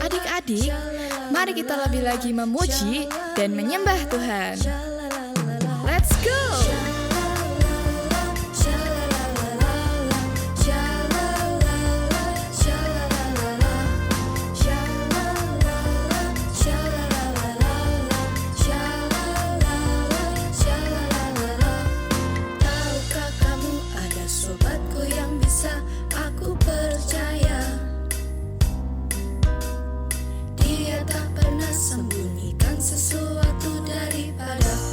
Adik-adik, mari kita lebih lagi memuji dan menyembah Tuhan. Let's go! Tahukah kamu ada sobatku yang bisa aku percaya? Dia tak pernah sembunyikan sesuatu daripada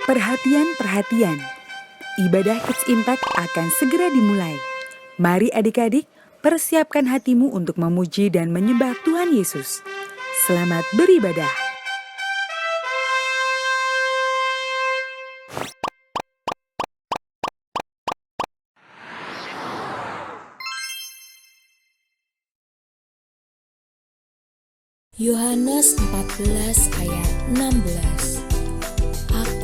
Perhatian, ibadah Kids Impact akan segera dimulai. Mari adik-adik, persiapkan hatimu untuk memuji dan menyembah Tuhan Yesus. Selamat beribadah. Yohanes 14 ayat 16.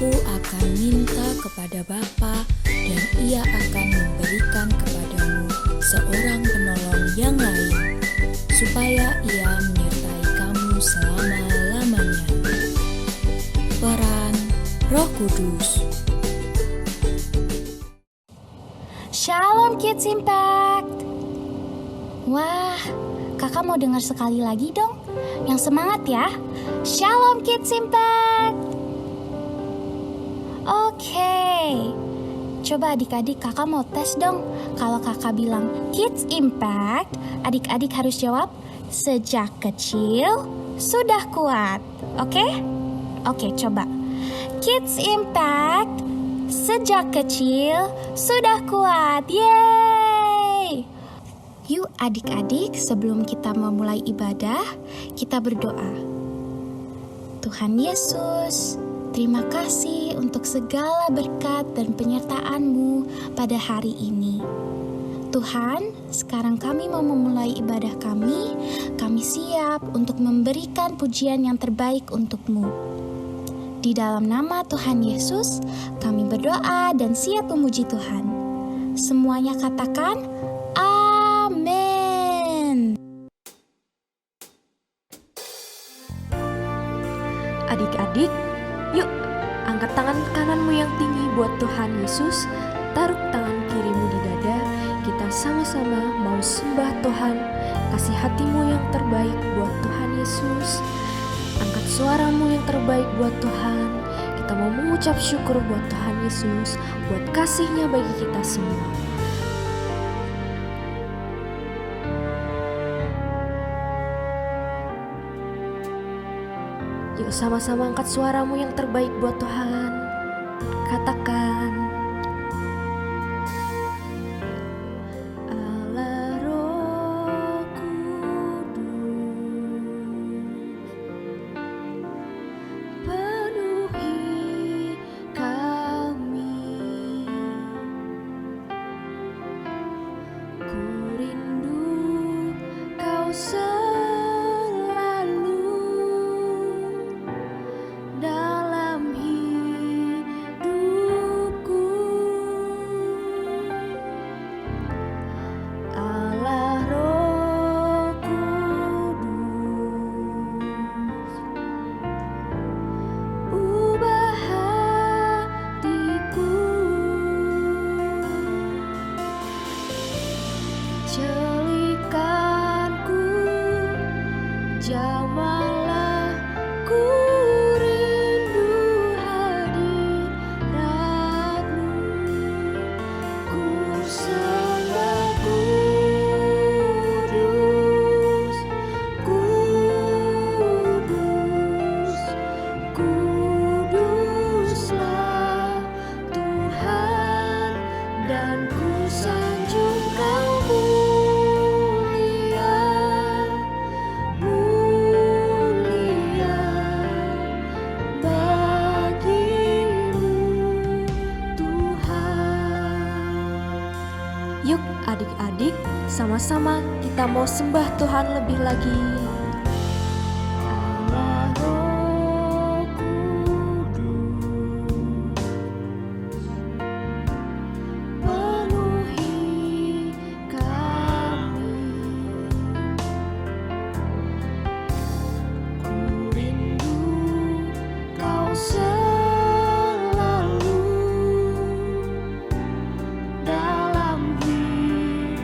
Aku akan minta kepada Bapa dan Ia akan memberikan kepadamu seorang penolong yang lain, supaya Ia menyertai kamu selama-lamanya. Peran Roh Kudus. Shalom Kids Impact. Wah, kakak mau dengar sekali lagi dong. Yang semangat ya. Shalom Kids Impact. Oke. Coba adik-adik kakak mau tes dong. Kalau kakak bilang Kids Impact, adik-adik harus jawab sejak kecil sudah kuat. Oke? Oke, coba. Kids Impact, sejak kecil sudah kuat. Yeay! Yuk adik-adik, sebelum kita memulai ibadah, kita berdoa. Tuhan Yesus, terima kasih untuk segala berkat dan penyertaan-Mu pada hari ini. Tuhan, sekarang kami mau memulai ibadah kami siap untuk memberikan pujian yang terbaik untuk-Mu. Di dalam nama Tuhan Yesus, kami berdoa dan siap memuji Tuhan. Semuanya katakan, Amin. Adik-adik, yuk angkat tangan kananmu yang tinggi buat Tuhan Yesus. Taruh tangan kirimu di dada. Kita sama-sama mau sembah Tuhan. Kasih hatimu yang terbaik buat Tuhan Yesus. Angkat suaramu yang terbaik buat Tuhan. Kita mau mengucap syukur buat Tuhan Yesus, buat kasih-Nya bagi kita semua. Yuk sama-sama angkat suaramu yang terbaik buat Tuhan. Katakan, Allah Roh Kudus, penuhi kami. Ku rindu Kau dalam hidupku. Allah Roh Kudus, ubah hatiku, celikanku, jamahlah ku. Yuk adik-adik, sama-sama kita mau sembah Tuhan lebih lagi. Allah Roh Kudus, penuhi kami. Ku rindu Kau selalu dalam hidupku.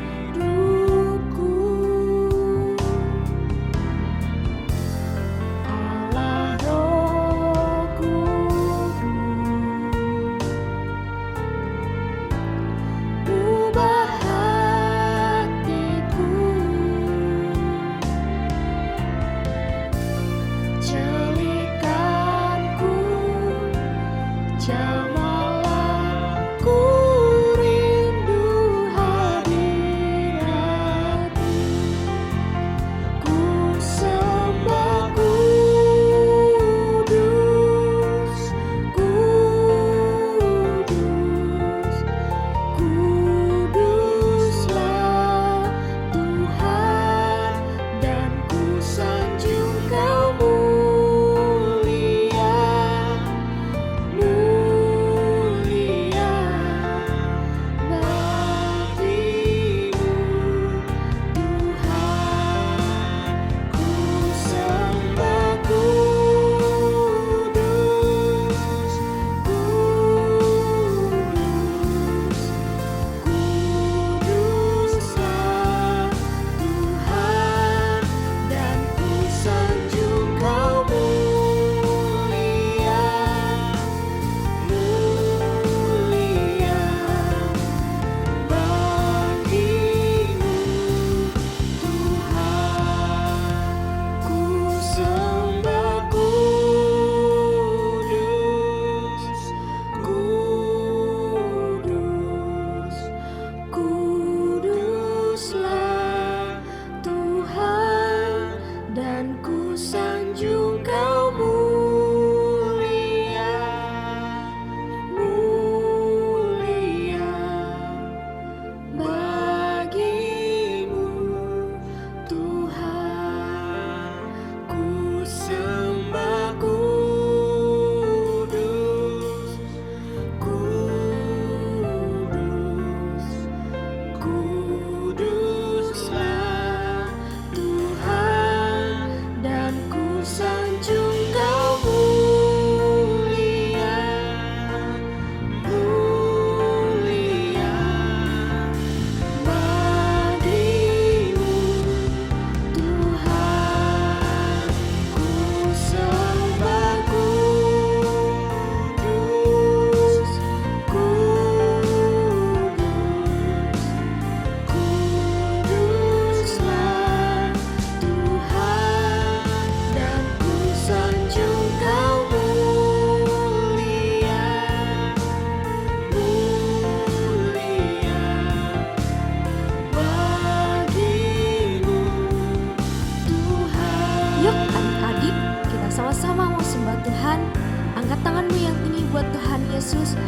Yesus.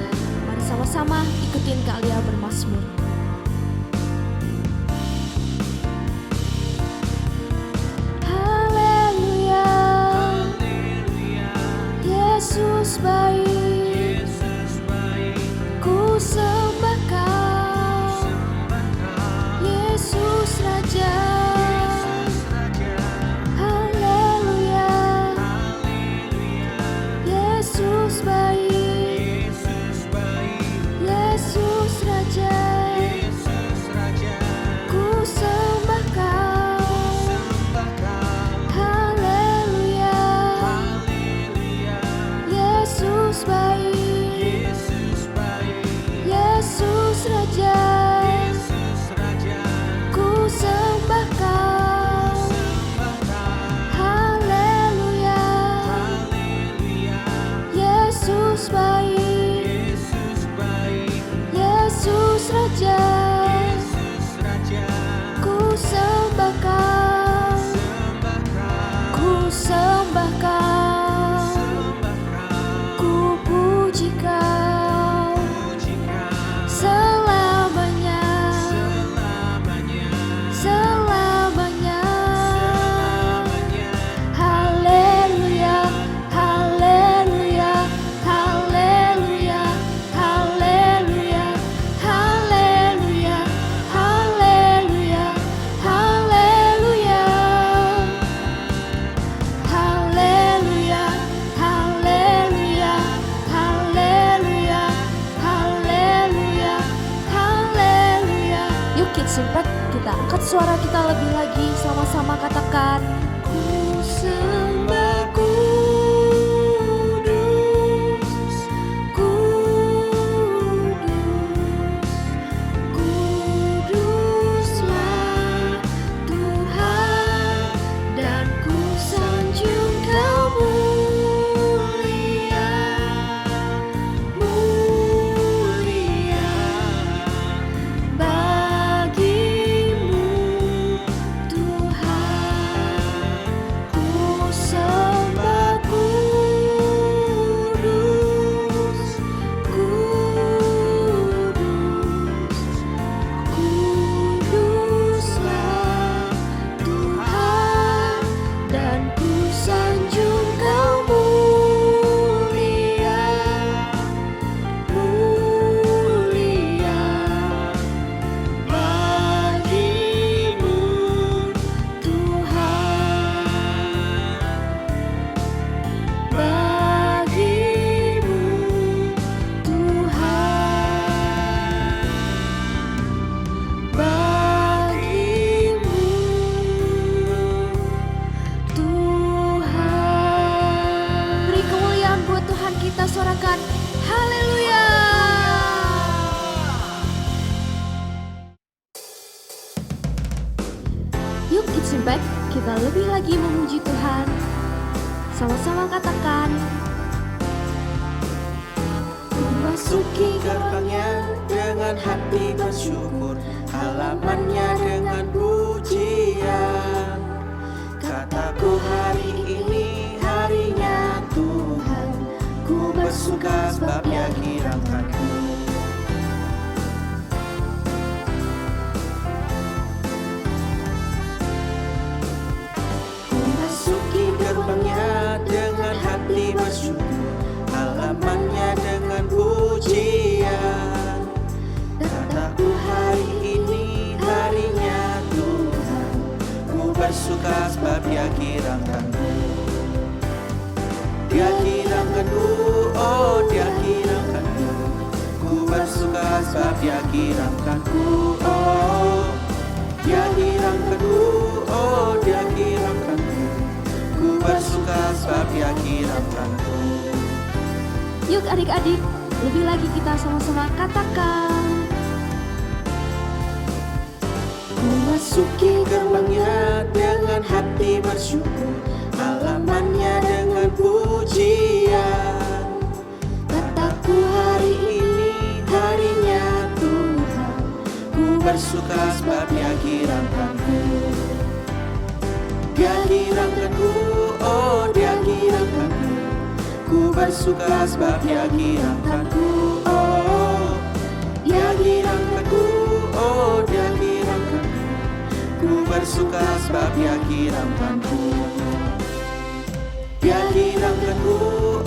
Mari sama-sama ikutin Kak Lia bermazmur. Haleluya, Yesus baik, ku sembah Kau, Yesus Raja. Haleluya, Yesus baik, Yesus Raja. Ku sembah Kau. Haleluya, Yesus baik, Yesus Raja. Ku sembah Kau. Haleluya, Yesus baik, Yesus Raja. Ku sembah Kau. Ku sembah Kau. Ku puji Kau selamanya, selamanya. Haleluya, haleluya, haleluya, haleluya, haleluya, haleluya, haleluya. Haleluya, haleluya, haleluya, haleluya, haleluya. Yuk Kids Impact, kita angkat suara kita lebih lagi, sama-sama katakan, ku sembah kudus, kudus, kuduslah Tuhan, dan ku sanjung Kau mulia, mulia. Bagimu Tuhan, ku sembah kudus, kudus, kuduslah Tuhan, dan ku sanjung Kau mulia, mulia. Bagimu Tuhan, bagimu Tuhan, bagimu Tuhan. Beri kemuliaan buat Tuhan kita, sorakan haleluya. Yuk Kids Impact, kita lebih lagi memuji Tuhan. Sama-sama katakan, Masuki gerbangnya dengan hati bersyukur, halamannya dengan pujian. Kataku hari ini harinya Tuhan, ku bersuka sebab Dia kirangkanku. Masuki gerbangnya dengan hati bersyukur, halamannya dengan pujian. Kataku hari ini harinya Tuhan, ku bersuka sebab Dia kirangkanku. Dia kirangkanku, oh Dia kirangkanku, ku bersuka sebab Dia kirangkanku, oh Dia kirangkanku, oh Dia kirangkanku, ku bersuka sebab Dia kirangkanku. yuk adik-adik, lebih lagi kita sama-sama katakan, Memasuki gerbangnya dengan hati bersyukur, halamannya dengan pujian. Kataku hari ini harinya Tuhan, ku bersuka sebab Dia kirangkanku. Dia kirangkanku, oh Dia kirangkanku, ku Ku bersuka sebab Dia girangkanku. Oh, Dia girangkanku. Oh, Dia girangkanku. Ku bersuka sebab Dia girangkanku. Dia girangkanku.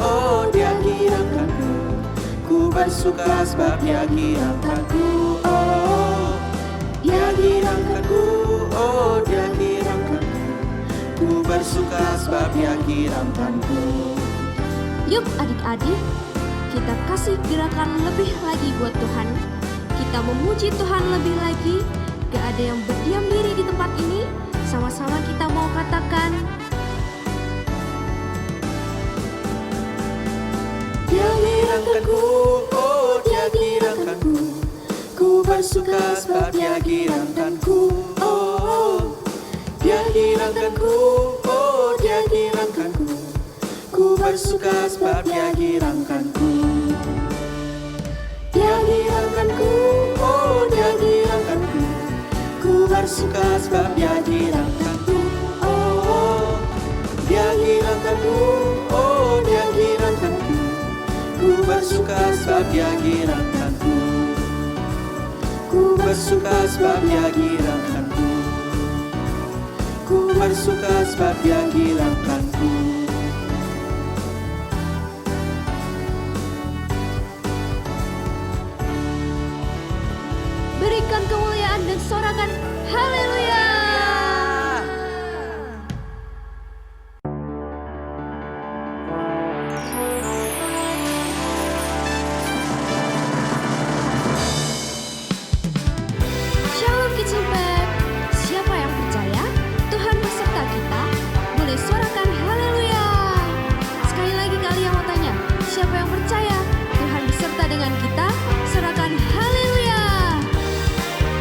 Oh, Dia girangkanku. Ku bersuka sebab Dia girangkanku. Oh, Dia girangkanku. Oh, Dia girangkanku. Ku bersuka sebab Dia girangkanku. Yuk adik-adik, kita kasih gerakan lebih lagi buat Tuhan. Kita memuji Tuhan lebih lagi. Gak ada yang berdiam diri di tempat ini. Sama-sama kita mau katakan, Dia girangkanku, oh Dia girangkanku. Ku bersuka sebab Dia girangkanku. Oh, Dia girangkanku, oh Dia girangkanku. Ku bersuka sebab Dia girangkanku. Dia girangkanku, oh Dia girangkanku. Ku bersuka sebab Dia girangkanku. Oh, Dia girangkanku, oh Dia girangkanku. Ku bersuka sebab Dia girangkanku. Ku bersuka sebab Dia girangkanku. Ku bersuka sebab Dia girangkanku. berikan kemuliaan dan sorakan haleluya. Shalom Kids Impact. Siapa yang percaya Tuhan beserta kita, boleh sorakan haleluya. Sekali lagi kalian mau tanya, siapa yang percaya Tuhan beserta dengan kita? Sorakan haleluya.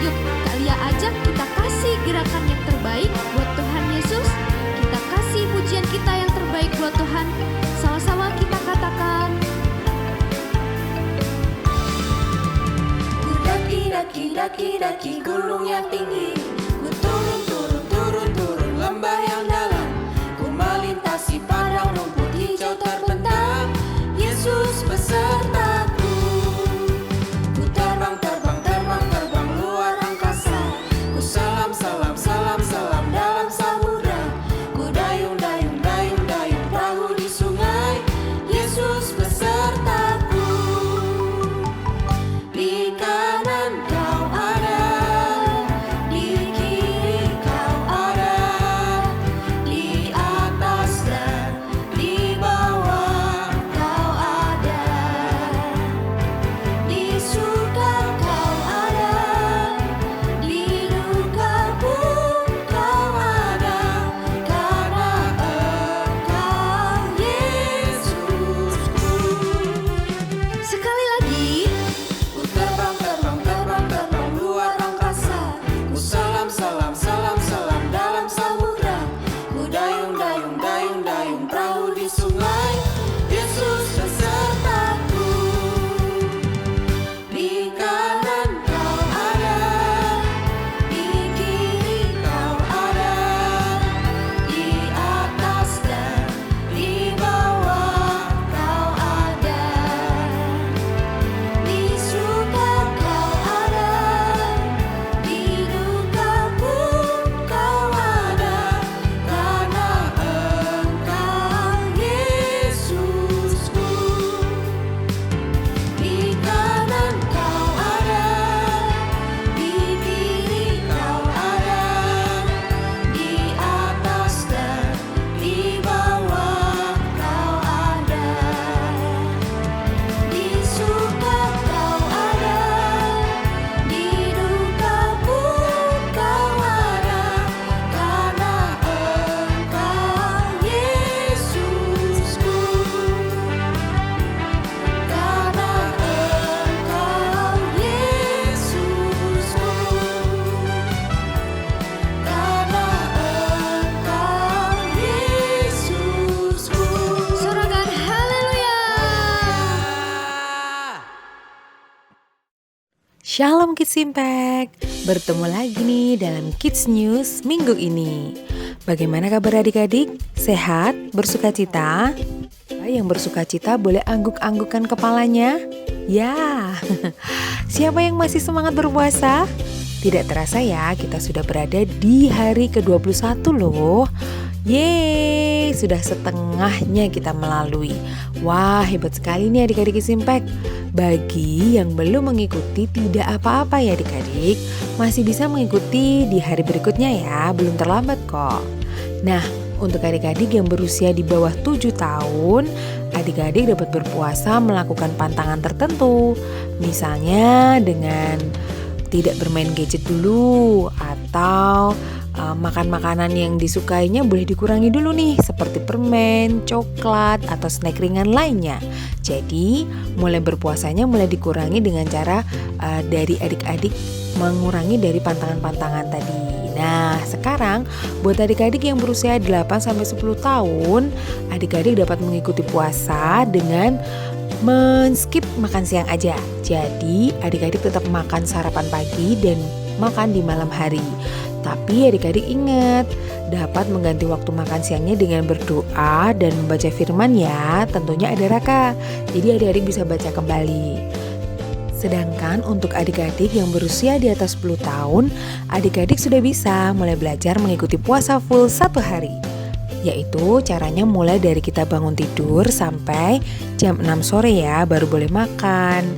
Yuk kalian ajak kita kasih gerakan yang terbaik buat Tuhan Yesus. Kita kasih pujian kita yang terbaik buat Tuhan. Sama-sama kita katakan, Ku daki gunung yang tinggi. Ku turun lembah yang dalam. Ku melintasi padang rumput hijau terbentang. Yesus besertaku. Ku terbang luar angkasa. Ku salam dalam samudra. Ku dayung perahu di sungai. Yesus besertaku. Di kanan kau ada, di kiri kau ada, di atas dan di bawah kau ada, di surga kau ada, di duka pun kau ada, karena Engkau Yesusku. sekali lagi. Ku terbang luar angkasa. Ku salam dalam samudra. Ku dayung perahu di sungai. Yesus besertaku. Di kanan kau ada, di kiri kau ada, di atas dan di bawah kau ada. Di surga kau ada, di duka pun kau ada, karena Engkau Yesusku. Di kanan kau ada, di kiri kau ada, di atas dan di bawah kau ada. Di surga kau ada, di duka pun kau ada, karena Engkau Yesusku. Karena Engkau Yesusku. Karena Engkau Yesusku. Sorakan haleluya. Shalom Kids Impact, bertemu lagi nih dalam Kids News minggu ini. Bagaimana kabar adik-adik? Sehat? Bersukacita? Yang bersuka cita boleh angguk-anggukan kepalanya. Ya, siapa yang masih semangat berpuasa? Tidak terasa ya, kita sudah berada di hari ke-21 loh. Yeay, sudah setengahnya kita melalui. Wah, hebat sekali nih adik-adik Kids Impact. Bagi yang belum mengikuti tidak apa-apa ya adik-adik, masih bisa mengikuti di hari berikutnya ya, belum terlambat kok. Nah, untuk adik-adik yang berusia di bawah 7 tahun, adik-adik dapat berpuasa melakukan pantangan tertentu. Misalnya dengan tidak bermain gadget dulu, atau makan makanan yang disukainya boleh dikurangi dulu nih, seperti permen, coklat, atau snack ringan lainnya. Jadi mulai berpuasanya mulai dikurangi dengan cara dari adik-adik mengurangi dari pantangan-pantangan tadi. Nah, sekarang buat adik-adik yang berusia 8-10 tahun, adik-adik dapat mengikuti puasa dengan men-skip makan siang aja. Jadi adik-adik tetap makan sarapan pagi dan makan di malam hari. Tapi adik-adik ingat, dapat mengganti waktu makan siangnya dengan berdoa dan membaca firman ya. Tentunya ada Raka, jadi adik-adik bisa baca kembali. Sedangkan untuk adik-adik yang berusia di atas 10 tahun, adik-adik sudah bisa mulai belajar mengikuti puasa full 1 hari. Yaitu caranya mulai dari kita bangun tidur sampai jam 6 sore ya, baru boleh makan.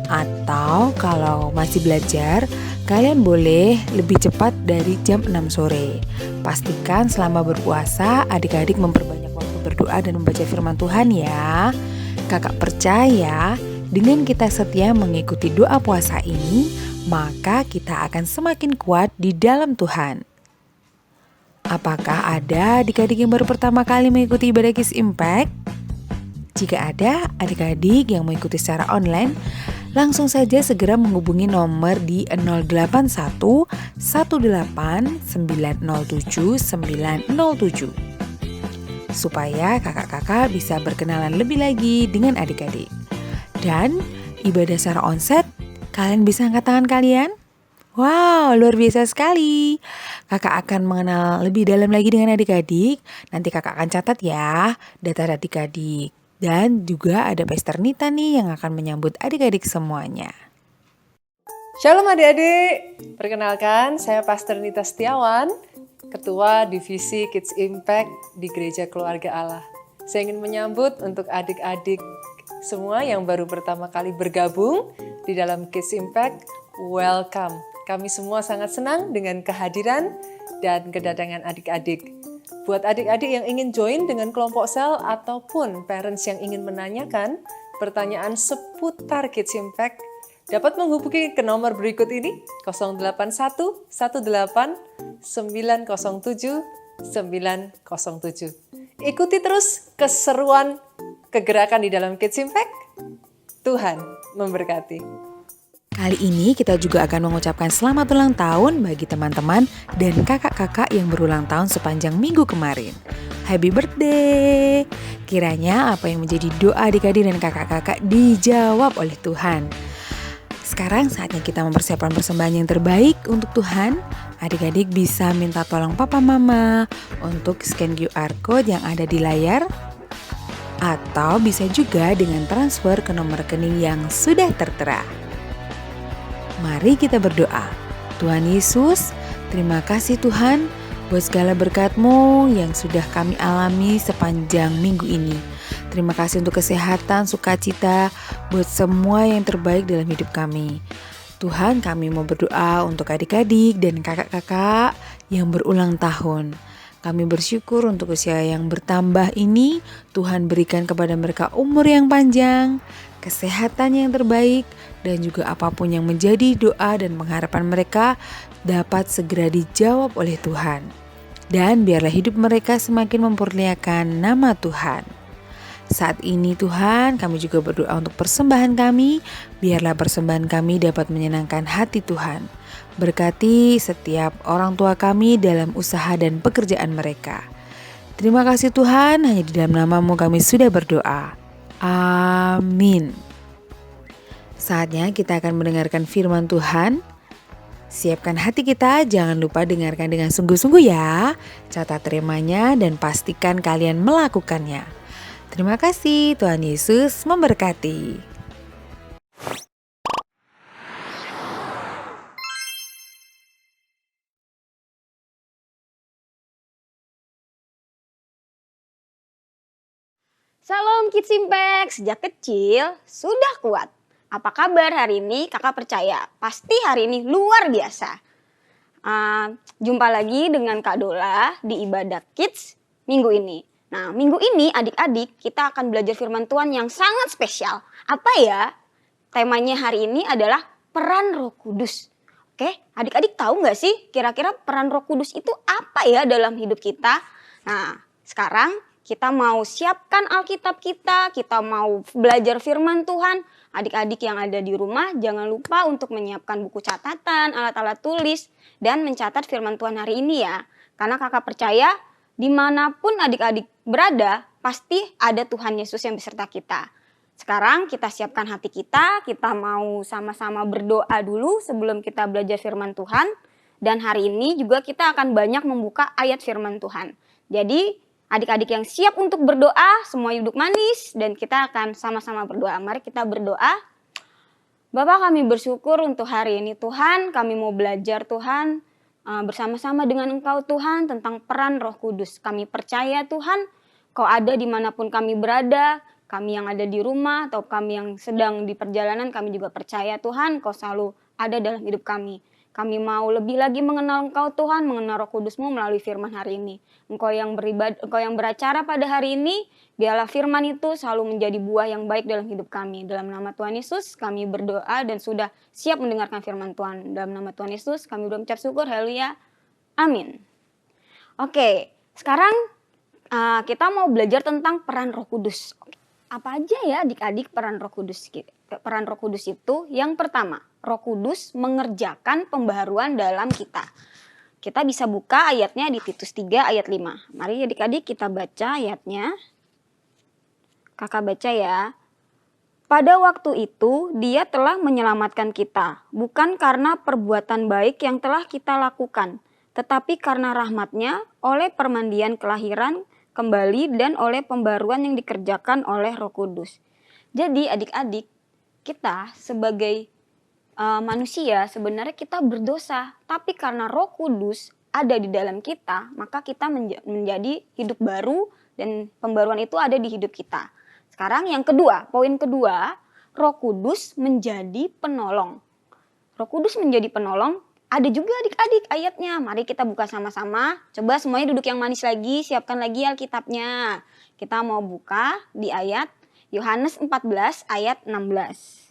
Atau kalau masih belajar, kalian boleh lebih cepat dari jam 6 sore. Pastikan selama berpuasa adik-adik memperbanyak waktu berdoa dan membaca firman Tuhan ya. Kakak percaya dengan kita setia mengikuti doa puasa ini, maka kita akan semakin kuat di dalam Tuhan. Apakah ada adik-adik yang baru pertama kali mengikuti ibadah Kids Impact? Jika ada adik-adik yang mengikuti secara online, langsung saja segera menghubungi nomor di 081 18 907 907 supaya kakak-kakak bisa berkenalan lebih lagi dengan adik-adik. Dan ibadah secara onset, kalian bisa angkat tangan kalian? Wow, luar biasa sekali. Kakak akan mengenal lebih dalam lagi dengan adik-adik. Nanti kakak akan catat ya data adik-adik. Dan juga ada Pastor Nita nih yang akan menyambut adik-adik semuanya. Shalom adik-adik, perkenalkan saya Pastor Nita Setiawan, Ketua Divisi Kids Impact di Gereja Keluarga Allah. Saya ingin menyambut untuk adik-adik semua yang baru pertama kali bergabung di dalam Kids Impact, welcome. Kami semua sangat senang dengan kehadiran dan kedatangan adik-adik. Buat adik-adik yang ingin join dengan kelompok sel ataupun parents yang ingin menanyakan pertanyaan seputar Kids Impact, dapat menghubungi ke nomor berikut ini 081 18 907 907. Ikuti terus keseruan kegerakan di dalam Kids Impact. Tuhan memberkati. Kali ini kita juga akan mengucapkan selamat ulang tahun bagi teman-teman dan kakak-kakak yang berulang tahun sepanjang minggu kemarin. Happy birthday! Kiranya apa yang menjadi doa adik-adik dan kakak-kakak dijawab oleh Tuhan. Sekarang saatnya kita mempersiapkan persembahan yang terbaik untuk Tuhan. Adik-adik bisa minta tolong papa mama untuk scan QR code yang ada di layar. Atau bisa juga dengan transfer ke nomor rekening yang sudah tertera. Mari kita berdoa. Tuhan Yesus, terima kasih Tuhan buat segala berkat-Mu yang sudah kami alami sepanjang minggu ini. Terima kasih untuk kesehatan, sukacita, buat semua yang terbaik dalam hidup kami. Tuhan, kami mau berdoa untuk adik-adik dan kakak-kakak yang berulang tahun. Kami bersyukur untuk usia yang bertambah ini, Tuhan berikan kepada mereka umur yang panjang, kesehatan yang terbaik, dan juga apapun yang menjadi doa dan pengharapan mereka dapat segera dijawab oleh Tuhan. Dan biarlah hidup mereka semakin memperlihatkan nama Tuhan. Saat ini Tuhan, kami juga berdoa untuk persembahan kami, biarlah persembahan kami dapat menyenangkan hati Tuhan. Berkati setiap orang tua kami dalam usaha dan pekerjaan mereka. Terima kasih Tuhan, hanya di dalam nama-Mu kami sudah berdoa. Amin. Saatnya kita akan mendengarkan firman Tuhan. Siapkan hati kita, jangan lupa dengarkan dengan sungguh-sungguh ya. Catat temanya dan pastikan kalian melakukannya. Terima kasih, Tuhan Yesus memberkati. Salam Kids Impact, sejak kecil sudah kuat. Apa kabar hari ini? Kakak percaya pasti hari ini luar biasa. Jumpa lagi dengan Kak Dola di ibadah Kids minggu ini. Nah, minggu ini adik-adik kita akan belajar firman Tuhan yang sangat spesial. Apa ya? Temanya hari ini adalah peran Roh Kudus. Oke, adik-adik tahu nggak sih kira-kira peran Roh Kudus itu apa ya dalam hidup kita? Nah, sekarang kita mau siapkan Alkitab kita mau belajar firman Tuhan. Adik-adik yang ada di rumah jangan lupa untuk menyiapkan buku catatan, alat-alat tulis, dan mencatat firman Tuhan hari ini ya. Karena kakak percaya dimanapun adik-adik berada, pasti ada Tuhan Yesus yang beserta kita. Sekarang kita siapkan hati kita mau sama-sama berdoa dulu sebelum kita belajar firman Tuhan. Dan hari ini juga kita akan banyak membuka ayat firman Tuhan. Jadi adik-adik yang siap untuk berdoa, semua duduk manis dan kita akan sama-sama berdoa. Mari kita berdoa. Bapak, kami bersyukur untuk hari ini Tuhan, kami mau belajar Tuhan bersama-sama dengan Engkau Tuhan tentang peran Roh Kudus. Kami percaya Tuhan, Kau ada dimanapun kami berada, kami yang ada di rumah atau kami yang sedang di perjalanan, kami juga percaya Tuhan, Kau selalu ada dalam hidup kami. Kami mau lebih lagi mengenal Engkau Tuhan, mengenal Roh Kudus-Mu melalui firman hari ini. Engkau yang beracara pada hari ini, biarlah firman itu selalu menjadi buah yang baik dalam hidup kami. Dalam nama Tuhan Yesus kami berdoa dan sudah siap mendengarkan firman Tuhan. Dalam nama Tuhan Yesus kami berucap syukur, haleluya, amin. Oke, sekarang kita mau belajar tentang peran Roh Kudus. Apa aja ya adik-adik peran Roh Kudus? Peran Roh Kudus itu yang pertama, Roh Kudus mengerjakan pembaharuan dalam kita. Kita bisa buka ayatnya di Titus 3 ayat 5. Mari adik-adik kita baca ayatnya. Kakak baca ya. Pada waktu itu dia telah menyelamatkan kita, bukan karena perbuatan baik yang telah kita lakukan, tetapi karena rahmat-Nya oleh permandian kelahiran kembali dan oleh pembaruan yang dikerjakan oleh Roh Kudus. Jadi adik-adik, kita sebagai manusia sebenarnya kita berdosa, tapi karena Roh Kudus ada di dalam kita, maka kita menjadi hidup baru dan pembaruan itu ada di hidup kita. Sekarang yang kedua, poin kedua, Roh Kudus menjadi penolong. Roh Kudus menjadi penolong, ada juga adik-adik ayatnya. Mari kita buka sama-sama. Coba semuanya duduk yang manis lagi, siapkan lagi Alkitabnya. Kita mau buka di ayat Yohanes 14 ayat 16.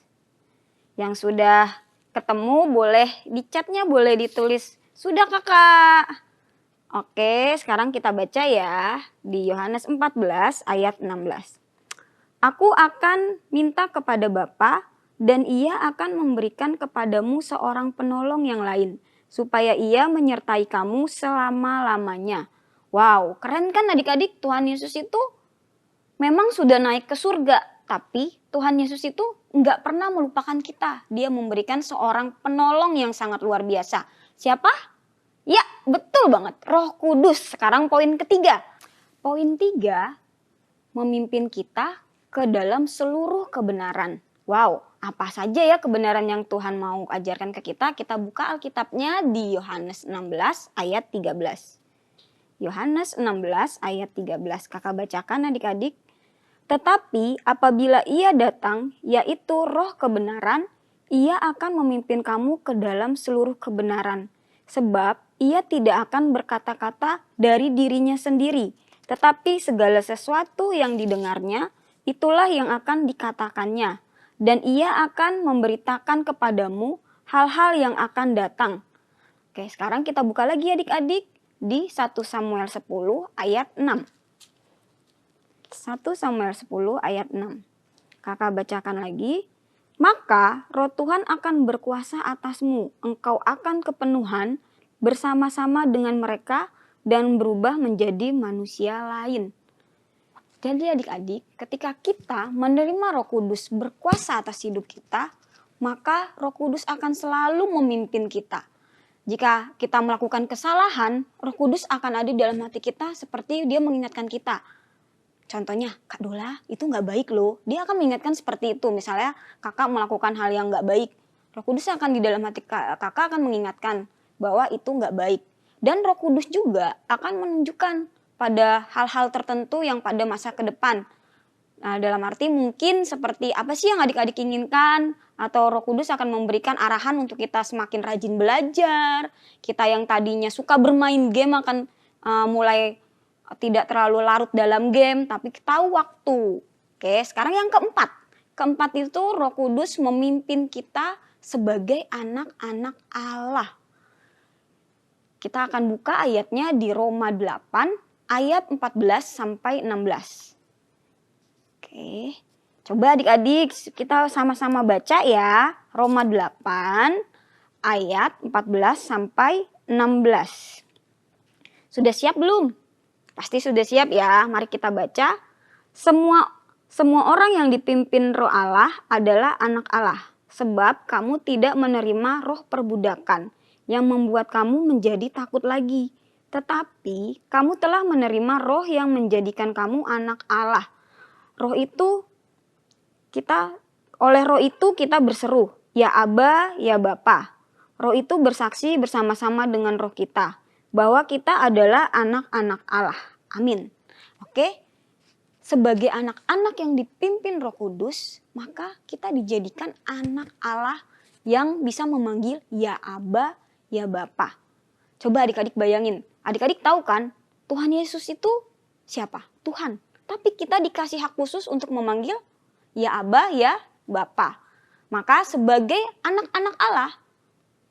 Yang sudah ketemu boleh di-chatnya, boleh ditulis. Sudah kakak. Oke, sekarang kita baca ya di Yohanes 14 ayat 16. Aku akan minta kepada Bapa dan Ia akan memberikan kepadamu seorang penolong yang lain, supaya Ia menyertai kamu selama-lamanya. Wow, keren kan adik-adik? Tuhan Yesus itu memang sudah naik ke surga, tapi Tuhan Yesus itu nggak pernah melupakan kita. Dia memberikan seorang penolong yang sangat luar biasa. Siapa? Ya, betul banget. Roh Kudus. Sekarang poin ketiga. Poin 3, memimpin kita ke dalam seluruh kebenaran. Wow, apa saja ya kebenaran yang Tuhan mau ajarkan ke kita? Kita buka Alkitabnya di Yohanes 16 ayat 13. Yohanes 16 ayat 13. Kakak bacakan adik-adik. Tetapi apabila Ia datang, yaitu Roh kebenaran, Ia akan memimpin kamu ke dalam seluruh kebenaran. Sebab Ia tidak akan berkata-kata dari dirinya sendiri, tetapi segala sesuatu yang didengarnya, itulah yang akan dikatakannya. Dan Ia akan memberitakan kepadamu hal-hal yang akan datang. Oke, sekarang kita buka lagi adik-adik di 1 Samuel 10 ayat 6. 1 Samuel 10 ayat 6. Kakak bacakan lagi. Maka roh Tuhan akan berkuasa atasmu. Engkau akan kepenuhan bersama-sama dengan mereka dan berubah menjadi manusia lain. Jadi adik-adik, ketika kita menerima Roh Kudus berkuasa atas hidup kita, maka Roh Kudus akan selalu memimpin kita. Jika kita melakukan kesalahan, Roh Kudus akan ada di dalam hati kita seperti Dia mengingatkan kita. Contohnya, Kak Dola itu nggak baik loh. Dia akan mengingatkan seperti itu. Misalnya kakak melakukan hal yang nggak baik. Roh Kudus akan di dalam hati kakak akan mengingatkan bahwa itu nggak baik. Dan Roh Kudus juga akan menunjukkan pada hal-hal tertentu yang pada masa ke depan. Nah, dalam arti mungkin seperti apa sih yang adik-adik inginkan, atau Roh Kudus akan memberikan arahan untuk kita semakin rajin belajar. Kita yang tadinya suka bermain game akan mulai tidak terlalu larut dalam game, tapi tahu waktu. Oke, sekarang yang keempat. Keempat itu Roh Kudus memimpin kita sebagai anak-anak Allah. Kita akan buka ayatnya di Roma 8 ayat 14 sampai 16. Oke, coba adik-adik kita sama-sama baca ya. Roma 8 ayat 14 sampai 16. Sudah siap belum? Pasti sudah siap ya. Mari kita baca. Semua orang yang dipimpin Roh Allah adalah anak Allah. Sebab kamu tidak menerima roh perbudakan yang membuat kamu menjadi takut lagi. Tetapi kamu telah menerima roh yang menjadikan kamu anak Allah. Oleh roh itu kita berseru, ya Aba, ya Bapa. Roh itu bersaksi bersama-sama dengan roh kita bahwa kita adalah anak-anak Allah. Amin. Oke. Sebagai anak-anak yang dipimpin Roh Kudus, maka kita dijadikan anak Allah yang bisa memanggil ya Aba, ya Bapa. Coba adik-adik bayangin. Adik-adik tahu kan, Tuhan Yesus itu siapa? Tuhan. Tapi kita dikasih hak khusus untuk memanggil ya Aba, ya Bapa. Maka sebagai anak-anak Allah,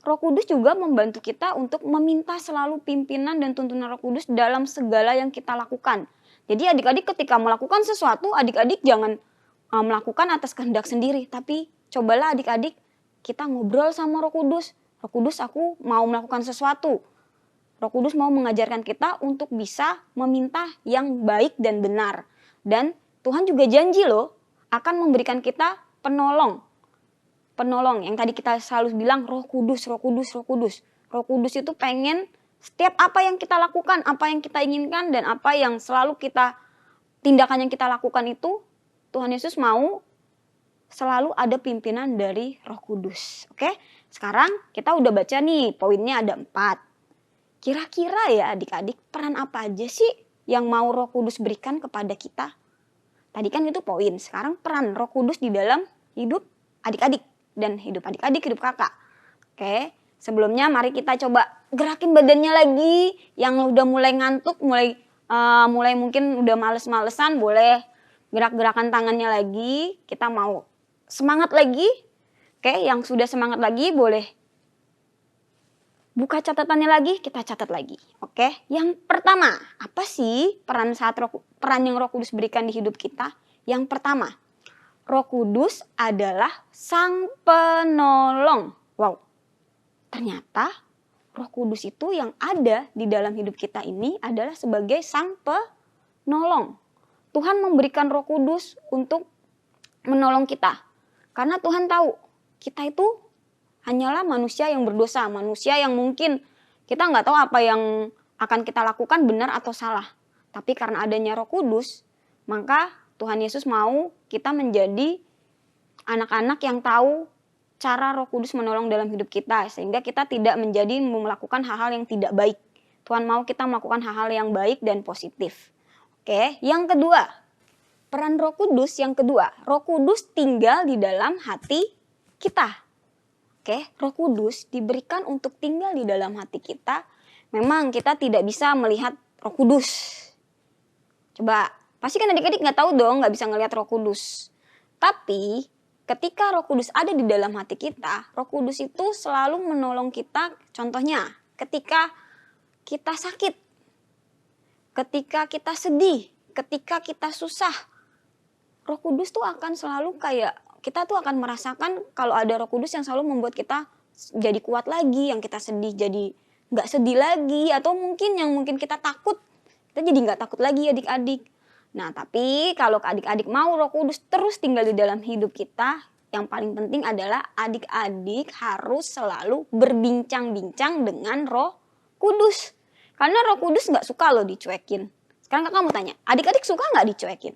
Roh Kudus juga membantu kita untuk meminta selalu pimpinan dan tuntunan Roh Kudus dalam segala yang kita lakukan. Jadi adik-adik ketika melakukan sesuatu, adik-adik jangan melakukan atas kehendak sendiri. Tapi cobalah adik-adik kita ngobrol sama Roh Kudus. Roh Kudus, aku mau melakukan sesuatu. Roh Kudus mau mengajarkan kita untuk bisa meminta yang baik dan benar. Dan Tuhan juga janji loh akan memberikan kita penolong. Penolong yang tadi kita selalu bilang Roh Kudus, Roh Kudus, Roh Kudus. Roh Kudus itu pengen setiap apa yang kita lakukan, apa yang kita inginkan dan apa yang selalu tindakan yang kita lakukan itu Tuhan Yesus mau selalu ada pimpinan dari Roh Kudus. Oke, sekarang kita udah baca nih poinnya ada 4. Kira-kira ya adik-adik peran apa aja sih yang mau Roh Kudus berikan kepada kita? Tadi kan itu poin, sekarang peran Roh Kudus di dalam hidup adik-adik. Dan hidup adik-adik, hidup kakak. Oke, sebelumnya mari kita coba gerakin badannya lagi. Yang udah mulai ngantuk, mulai mungkin udah males-malesan, boleh gerak-gerakan tangannya lagi. Kita mau semangat lagi. Oke, yang sudah semangat lagi boleh buka catatannya lagi, kita catat lagi. Oke, yang pertama, apa sih peran yang Roh Kudus berikan di hidup kita? Yang pertama, Roh Kudus adalah sang penolong. Wow, ternyata Roh Kudus itu yang ada di dalam hidup kita ini adalah sebagai sang penolong. Tuhan memberikan Roh Kudus untuk menolong kita. Karena Tuhan tahu kita itu hanyalah manusia yang berdosa. Manusia yang mungkin kita nggak tahu apa yang akan kita lakukan benar atau salah. Tapi karena adanya Roh Kudus, maka Tuhan Yesus mau kita menjadi anak-anak yang tahu cara Roh Kudus menolong dalam hidup kita. Sehingga kita tidak melakukan hal-hal yang tidak baik. Tuhan mau kita melakukan hal-hal yang baik dan positif. Oke, yang kedua. Peran Roh Kudus yang kedua. Roh Kudus tinggal di dalam hati kita. Oke, Roh Kudus diberikan untuk tinggal di dalam hati kita. Memang kita tidak bisa melihat Roh Kudus. Coba. Pasti kan adik-adik nggak tahu dong, nggak bisa ngelihat Roh Kudus. Tapi ketika Roh Kudus ada di dalam hati kita, Roh Kudus itu selalu menolong kita. Contohnya, ketika kita sakit, ketika kita sedih, ketika kita susah, Roh Kudus tuh akan selalu kita tuh akan merasakan kalau ada Roh Kudus yang selalu membuat kita jadi kuat lagi, yang kita sedih jadi nggak sedih lagi, atau mungkin kita takut, kita jadi nggak takut lagi adik-adik. Nah, tapi kalau adik-adik mau Roh Kudus terus tinggal di dalam hidup kita, yang paling penting adalah adik-adik harus selalu berbincang-bincang dengan Roh Kudus. Karena Roh Kudus gak suka loh dicuekin. Sekarang kakak mau tanya, adik-adik suka nggak dicuekin?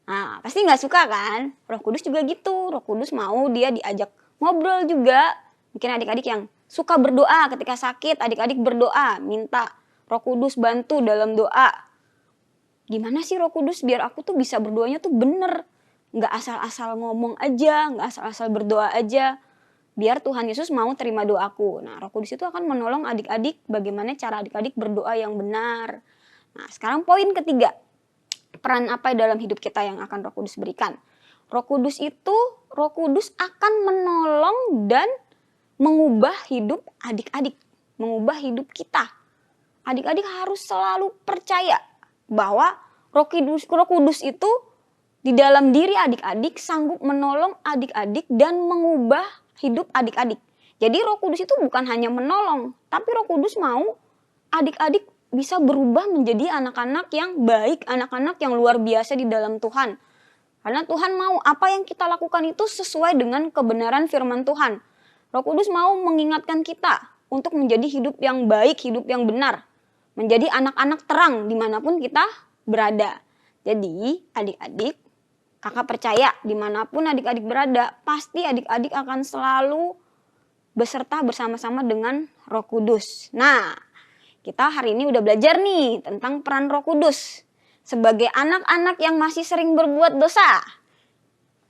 Nah, pasti nggak suka kan? Roh Kudus juga gitu. Roh Kudus mau dia diajak ngobrol juga. Mungkin adik-adik yang suka berdoa ketika sakit, adik-adik berdoa, minta Roh Kudus bantu dalam doa. Gimana sih Roh Kudus biar aku tuh bisa berdoanya tuh bener. Nggak asal-asal ngomong aja, nggak asal-asal berdoa aja. Biar Tuhan Yesus mau terima doaku. Nah, Roh Kudus itu akan menolong adik-adik bagaimana cara adik-adik berdoa yang benar. Nah, sekarang poin ketiga. Peran apa dalam hidup kita yang akan Roh Kudus berikan? Roh Kudus akan menolong dan mengubah hidup adik-adik, mengubah hidup kita. Adik-adik harus selalu percaya bahwa Roh Kudus itu di dalam diri adik-adik sanggup menolong adik-adik dan mengubah hidup adik-adik. Jadi Roh Kudus itu bukan hanya menolong, tapi Roh Kudus mau adik-adik bisa berubah menjadi anak-anak yang baik, anak-anak yang luar biasa di dalam Tuhan. Karena Tuhan mau apa yang kita lakukan itu sesuai dengan kebenaran firman Tuhan. Roh Kudus mau mengingatkan kita untuk menjadi hidup yang baik, hidup yang benar. Menjadi anak-anak terang dimanapun kita berada. Jadi adik-adik, kakak percaya dimanapun adik-adik berada, pasti adik-adik akan selalu beserta bersama-sama dengan Roh Kudus. Nah, kita hari ini udah belajar nih tentang peran Roh Kudus sebagai anak-anak yang masih sering berbuat dosa.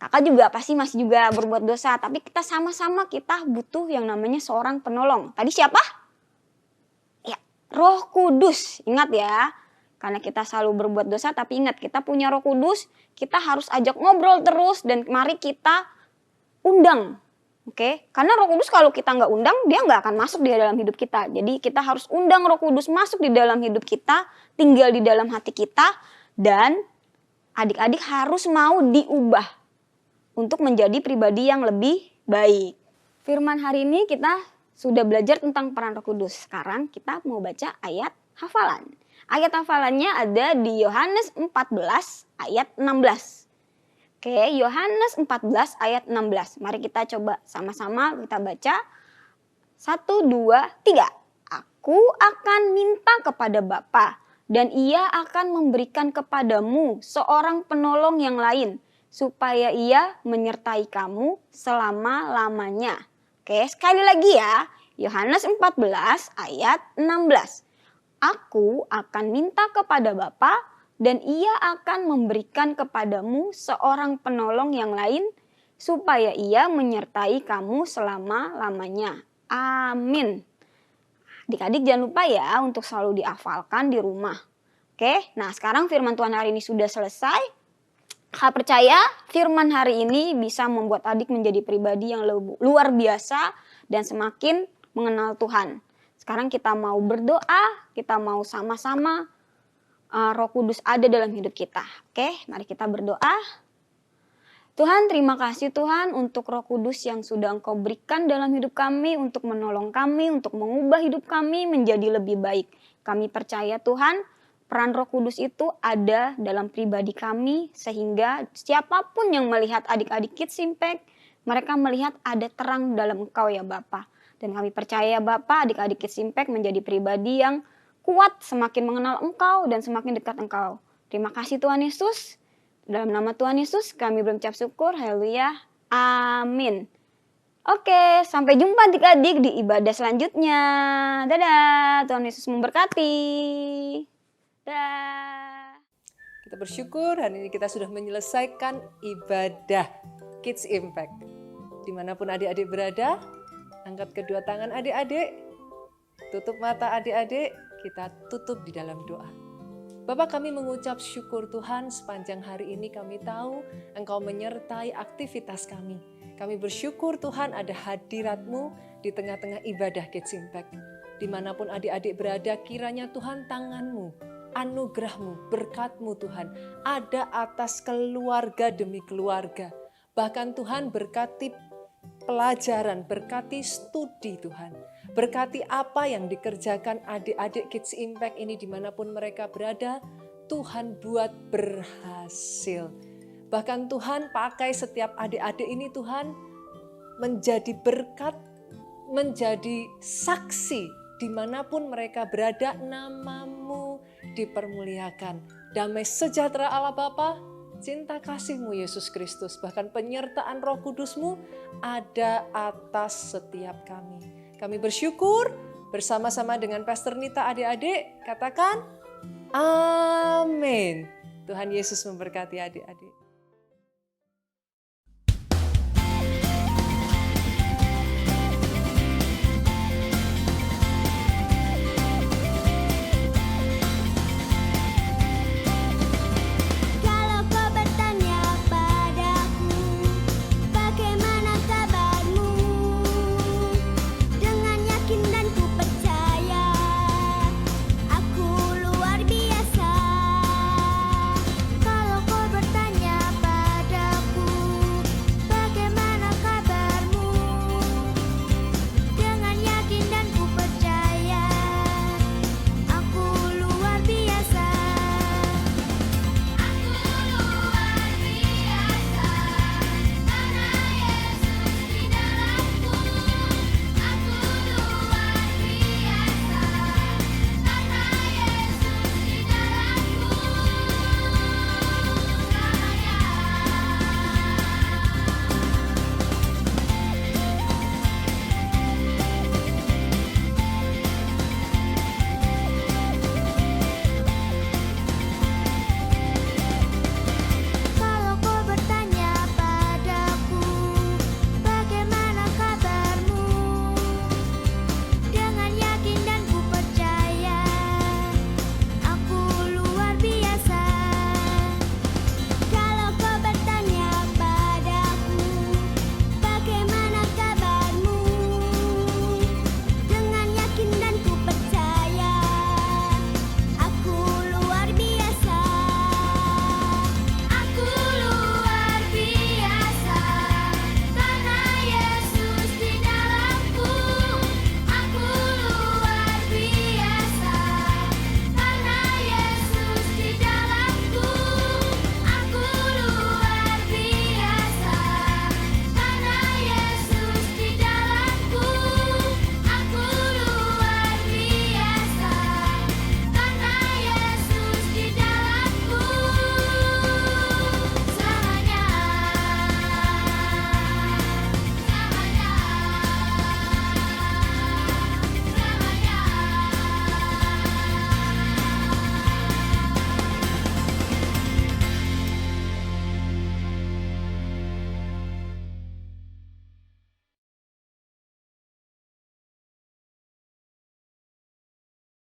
Kakak juga pasti masih juga berbuat dosa, tapi kita sama-sama kita butuh yang namanya seorang penolong. Tadi siapa? Ya, Roh Kudus. Ingat ya, karena kita selalu berbuat dosa, tapi ingat kita punya Roh Kudus, kita harus ajak ngobrol terus dan mari kita undang. Oke, karena Roh Kudus kalau kita nggak undang, dia nggak akan masuk di dalam hidup kita. Jadi kita harus undang Roh Kudus masuk di dalam hidup kita, tinggal di dalam hati kita, dan adik-adik harus mau diubah untuk menjadi pribadi yang lebih baik. Firman hari ini kita sudah belajar tentang peran Roh Kudus. Sekarang kita mau baca ayat hafalan. Ayat hafalannya ada di Yohanes 14 ayat 16. Oke, Yohanes 14 ayat 16. Mari kita coba sama-sama kita baca. 1, 2, 3. Aku akan minta kepada Bapa dan ia akan memberikan kepadamu seorang penolong yang lain supaya ia menyertai kamu selama-lamanya. Oke, sekali lagi ya. Yohanes 14 ayat 16. Aku akan minta kepada Bapa dan ia akan memberikan kepadamu seorang penolong yang lain supaya ia menyertai kamu selama-lamanya. Amin. Adik-adik jangan lupa ya untuk selalu dihafalkan di rumah. Oke, nah sekarang firman Tuhan hari ini sudah selesai. Kakak percaya firman hari ini bisa membuat adik menjadi pribadi yang luar biasa dan semakin mengenal Tuhan. Sekarang kita mau berdoa, kita mau sama-sama Roh Kudus ada dalam hidup kita. Oke, mari kita berdoa. Tuhan, terima kasih Tuhan untuk Roh Kudus yang sudah Engkau berikan dalam hidup kami, untuk menolong kami, untuk mengubah hidup kami menjadi lebih baik. Kami percaya Tuhan, peran Roh Kudus itu ada dalam pribadi kami, sehingga siapapun yang melihat adik-adik Kids Impact, mereka melihat ada terang dalam Engkau ya Bapa. Dan kami percaya Bapa, adik-adik Kids Impact menjadi pribadi yang kuat, semakin mengenal Engkau dan semakin dekat Engkau. Terima kasih Tuhan Yesus. Dalam nama Tuhan Yesus kami berucap syukur. Haleluya. Amin. Oke, sampai jumpa adik-adik di ibadah selanjutnya. Dadah. Tuhan Yesus memberkati. Dadah. Kita bersyukur hari ini kita sudah menyelesaikan ibadah Kids Impact. Dimanapun adik-adik berada, angkat kedua tangan adik-adik, tutup mata adik-adik, kita tutup di dalam doa. Bapa, kami mengucap syukur Tuhan sepanjang hari ini kami tahu Engkau menyertai aktivitas kami. Kami bersyukur Tuhan ada hadirat-Mu di tengah-tengah ibadah Kids Impact. Dimanapun adik-adik berada, kiranya Tuhan tangan-Mu, anugerah-Mu, berkat-Mu Tuhan ada atas keluarga demi keluarga. Bahkan Tuhan berkati pelajaran, berkati studi Tuhan. Berkati apa yang dikerjakan adik-adik Kids Impact ini dimanapun mereka berada, Tuhan buat berhasil. Bahkan Tuhan pakai setiap adik-adik ini Tuhan menjadi berkat, menjadi saksi dimanapun mereka berada, nama-Mu dipermuliakan. Damai sejahtera Allah Bapa, cinta kasih-Mu Yesus Kristus, bahkan penyertaan Roh Kudus-Mu ada atas setiap kami. Kami bersyukur bersama-sama dengan Pastor Nita, adik-adik, katakan amin. Tuhan Yesus memberkati adik-adik.